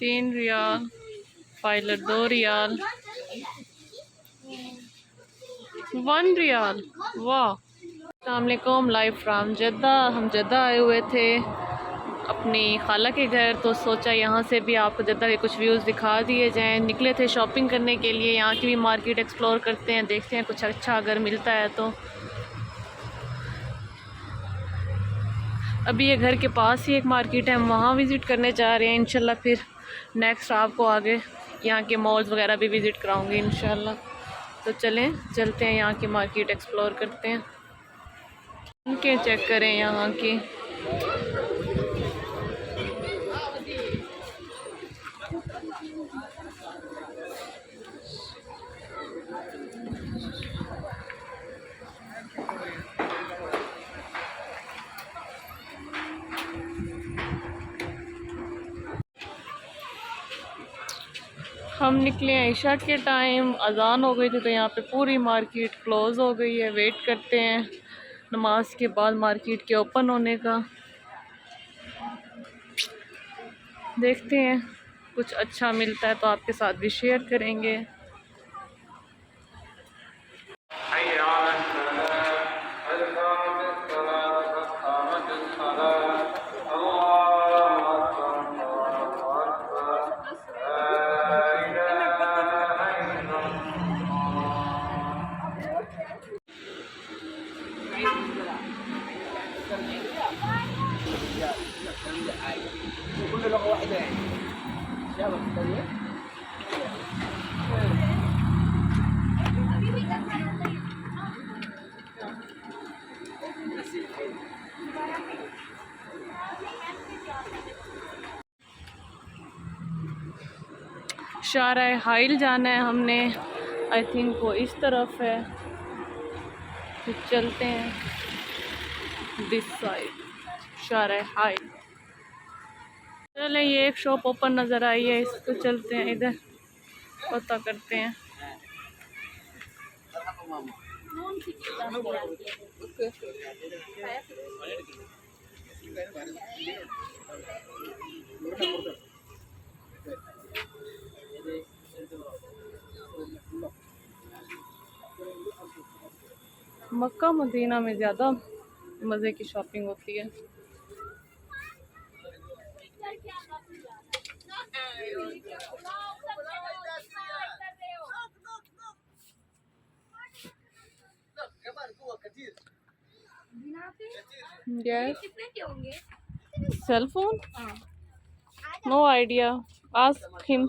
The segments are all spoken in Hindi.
3 रियाल, पायलट 2 रियाल, 1 रियाल। वाह। अस्सलामुअलैकुम, लाइव फ्राम जद्दा। हम जद्दा आए हुए थे अपनी खाला के घर, तो सोचा यहाँ से भी आपको जद्दा के कुछ व्यूज़ दिखा दिए जाएं। निकले थे शॉपिंग करने के लिए, यहाँ की भी मार्केट एक्सप्लोर करते हैं, देखते हैं कुछ अच्छा अगर मिलता है तो। अभी ये घर के पास ही एक मार्केट है, हम वहाँ विज़िट करने जा रहे हैं इंशाल्लाह। फिर नेक्स्ट आपको आगे यहाँ के मॉल्स वगैरह भी विज़िट कराऊंगी इंशाल्लाह। तो चलें, चलते हैं, यहाँ की मार्केट एक्सप्लोर करते हैं। उनके चेक करें यहाँ की। हम निकले हैं इशा के टाइम, अजान हो गई थी, तो यहाँ पे पूरी मार्केट क्लोज हो गई है। वेट करते हैं नमाज के बाद मार्केट के ओपन होने का। देखते हैं कुछ अच्छा मिलता है तो आपके साथ भी शेयर करेंगे। शारा हाइल जाना है हमने, आई थिंक वो इस तरफ है। तो चलते हैं दिस साइड, शारा हाइल। चले, ये एक शॉप ओपन नज़र आई है, इसको चलते हैं, इधर पता करते हैं। मक्का मदीना में ज़्यादा मज़े की शॉपिंग होती है। Yes, cell phone, no idea, ask him.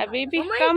हबीबी, कम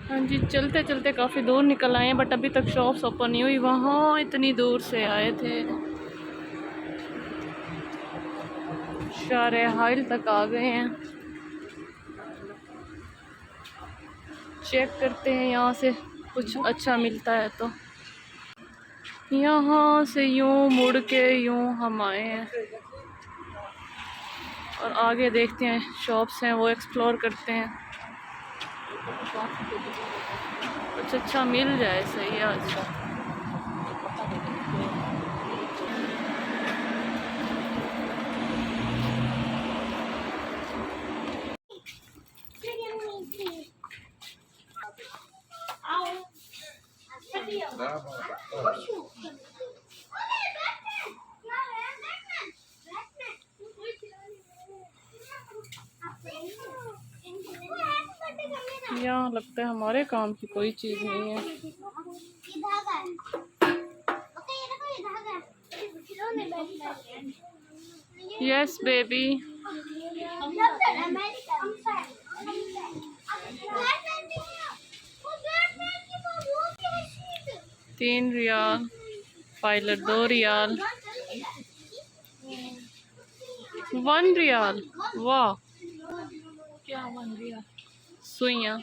हाँ जी, चलते चलते काफ़ी दूर निकल आए हैं, बट अभी तक शॉप्स ओपन नहीं हुई। वहाँ इतनी दूर से आए थे, शारे हाइल तक आ गए हैं। चेक करते हैं यहाँ से कुछ अच्छा मिलता है तो। यहाँ से यूँ मुड़ के यूँ हम आए हैं और आगे देखते हैं शॉप्स हैं वो एक्सप्लोर करते हैं। कुछ अच्छा मिल जाए, सही है आज। यहाँ लगता है हमारे काम की कोई चीज़ नहीं है। Yes baby. 3 riyal, pilot 2 riyal, 1 riyal. वाह, क्या 1 रियाल। सुइयाँ,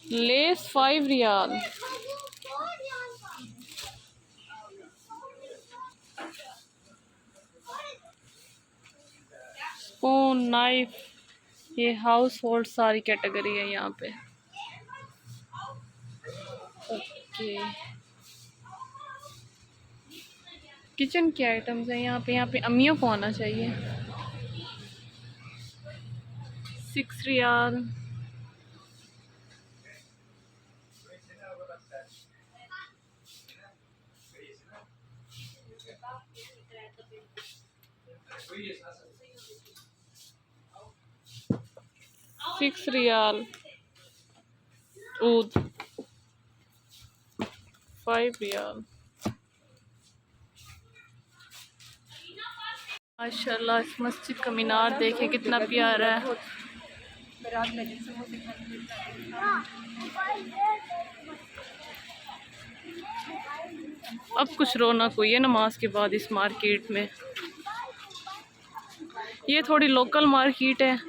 लेस 5 रियाल। स्पून, नाइफ ये हाउस होल्ड सारी कैटेगरी है यहाँ पे। ओके, किचन के आइटम्स हैं यहाँ पे। यहाँ पे अम्मियों को आना चाहिए। 6 रियाल। सिक्स रियाल। ऊद 5 रियाल। माशाल्लाह, इस मस्जिद का मीनार देखें कितना प्यारा है। अब कुछ रौनक हुई है नमाज के बाद इस मार्केट में। ये थोड़ी लोकल मार्केट है,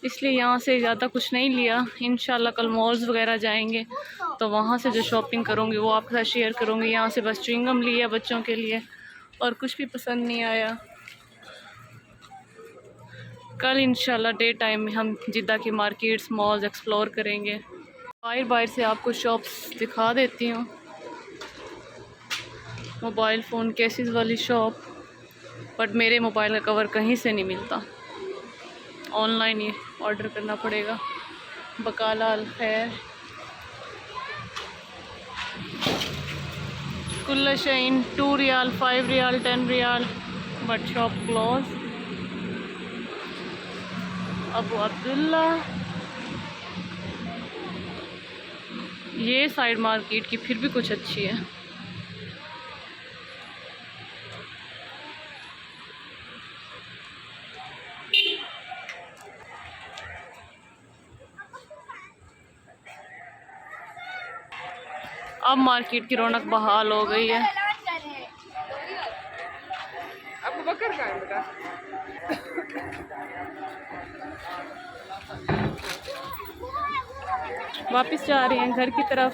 इसलिए यहाँ से ज़्यादा कुछ नहीं लिया। इंशाल्लाह कल मॉल्स वगैरह जाएंगे तो वहाँ से जो शॉपिंग करूँगी वो आपके साथ शेयर करूँगी। यहाँ से बस च्युइंगम लिया बच्चों के लिए और कुछ भी पसंद नहीं आया। कल इंशाल्लाह डे टाइम में हम जिद्दा की मार्केट्स मॉल्स एक्सप्लोर करेंगे। बाहर से आपको शॉप्स दिखा देती हूँ। मोबाइल फ़ोन केसेस वाली शॉप, बट मेरे मोबाइल का कवर कहीं से नहीं मिलता, ऑनलाइन ही ऑर्डर करना पड़ेगा। बकाला अल खैर, कुल्ला शाइन 2 रियाल 5 रियाल 10 रियाल, बट शॉप क्लोज। अबू अब्दुल्ला, ये साइड मार्केट की फिर भी कुछ अच्छी है। अब मार्केट की रौनक बहाल हो गई है। वापस जा रहे हैं घर की तरफ।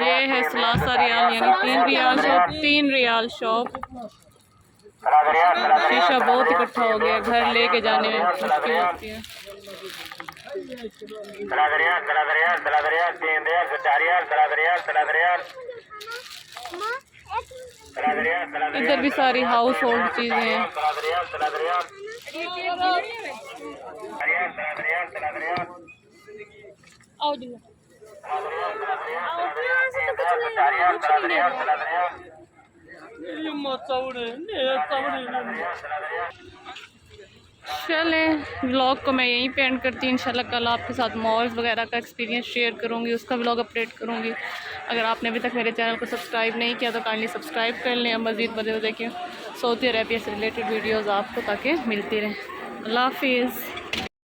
ये है सलासा रियाल यानी 3 रियाल शॉप। 3 रियाल शॉप। शीशा बहुत इकट्ठा हो गया, घर लेके जाने में मुश्किल होती है। इधर भी सारी हाउस होल्ड चीजें हैं। चलें, व्लॉग को मैं यहीं पे एंड करती हूँ। इंशाल्लाह कल आपके साथ मॉल्स वगैरह का एक्सपीरियंस शेयर करूँगी, उसका व्लॉग अपडेट करूँगी। अगर आपने अभी तक मेरे चैनल को सब्सक्राइब नहीं किया तो काइंडली सब्सक्राइब कर लें। मज़ीद मज़े देखिए सऊदी अरेबिया से रिलेटेड वीडियोज़ आपको ताकि मिलती रहें। अल्लाह हाफिज़।